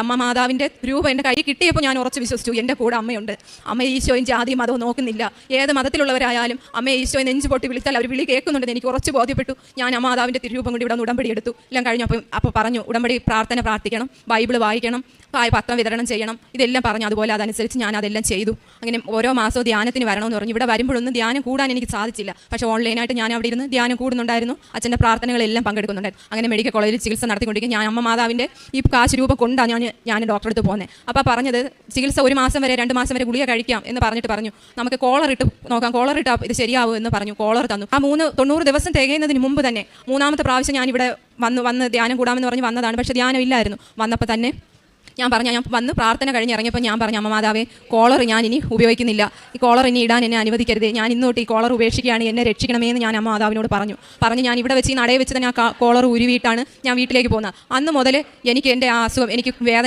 അമ്മ മാതാവിൻ്റെ രൂപം എൻ്റെ കയ്യിൽ കിട്ടിയപ്പോൾ ഞാൻ ഉറച്ച് വിശ്വസിച്ചു, എൻ്റെ കൂടെ അമ്മയുണ്ട്. അമ്മ ഈശോയും ജാതിയും മതവും നോക്കുന്നില്ല. ഏത് മതത്തിലുള്ളവരായാലും അമ്മയെ ഈശോയെ നെഞ്ചു പൊട്ടി വിളിച്ചാൽ അവർ വിളി കേൾക്കുന്നുണ്ടെന്ന് എനിക്ക് ഉറച്ച് ബോധ്യപ്പെട്ടു. ഞാൻ അമ്മ മാതാവിൻ്റെ തിരുരൂപം കൊണ്ട് ഇവിടെ ഉടമ്പടി എടുത്തു. എല്ലാം കഴിഞ്ഞപ്പോൾ പറഞ്ഞു ഉടമ്പടി പ്രാർത്ഥിക്കണം, ബൈബിൾ വായിക്കണം, പത്രം വിതരണം ചെയ്യണം, ഇതെല്ലാം പറഞ്ഞു. അതുപോലെ അതനുസരിച്ച് ഞാൻ അതെല്ലാം ചെയ്തു. അങ്ങനെ ഓരോ മാസവും ധ്യാനത്തിന് വരണമെന്ന് പറഞ്ഞു. ഇവിടെ വരുമ്പോഴൊന്നും ധ്യാനം കൂടാൻ എനിക്ക് സാധിച്ചില്ല. പക്ഷേ ഓൺലൈനായിട്ട് ഞാൻ അവിടെ ഇരുന്ന് ധ്യാനം കൂടുന്നുണ്ടായിരുന്നു. അച്ഛൻ്റെ പ്രാർത്ഥനകളെല്ലാം പങ്കെടുക്കുന്നുണ്ടായിരുന്നു. അങ്ങനെ മെഡിക്കൽ കോളേജിൽ ചികിത്സ നടത്തിക്കൊണ്ടിരിക്കും. ഞാൻ അമ്മ മാതാവിൻ്റെ ഈ കാശ് രൂപം കൊണ്ടാണ് ഞാൻ ഡോക്ടറെ അടുത്ത് പോകുന്നത്. അപ്പോൾ പറഞ്ഞത് ചികിത്സ 1 മാസം വരെ 2 മാസം വരെ ഗുളിക കഴിക്കാം എന്ന് പറഞ്ഞിട്ട് പറഞ്ഞു നമുക്ക് കോളറിട്ട് നോക്കാം, കോളറിട്ടാൽ ഇത് ശരിയാവും എന്ന് പറഞ്ഞു. കോളർ തന്നു. ആ 90 ദിവസം തികയുന്നതിന് മുമ്പ് തന്നെ 3ാമത്തെ പ്രാവശ്യം ഞാനിവിടെ വന്ന് ധ്യാനം കൂടാമെന്ന് പറഞ്ഞ് വന്നതാണ്. പക്ഷേ ധ്യാനം ഇല്ലായിരുന്നു. വന്നപ്പോൾ തന്നെ ഞാൻ വന്ന് പ്രാർത്ഥന കഴിഞ്ഞിറങ്ങിയപ്പോൾ ഞാൻ പറഞ്ഞു, അമ്മ മാതാവേ, കോളർ ഞാൻ ഇനി ഉപയോഗിക്കുന്നില്ല. ഈ കോളർ ഇനി ഇടാൻ എന്നെ അനുവദിക്കരുത്. ഞാൻ ഇന്നോട്ട് ഈ കോളർ ഉപേക്ഷിക്കുകയാണ്. എന്നെ രക്ഷിക്കണമേ എന്ന് ഞാൻ അമ്മ മാതാവിനോട് പറഞ്ഞു. ഞാൻ ഇവിടെ വെച്ച് ഈ നടയെ വെച്ച് തന്നെ ആ കോളർ ഉരുവിയിട്ടാണ് ഞാൻ വീട്ടിലേക്ക് പോകുന്നത്. അന്ന് മുതൽ എനിക്ക് എൻ്റെ ആ അസുഖം, എനിക്ക് വേദന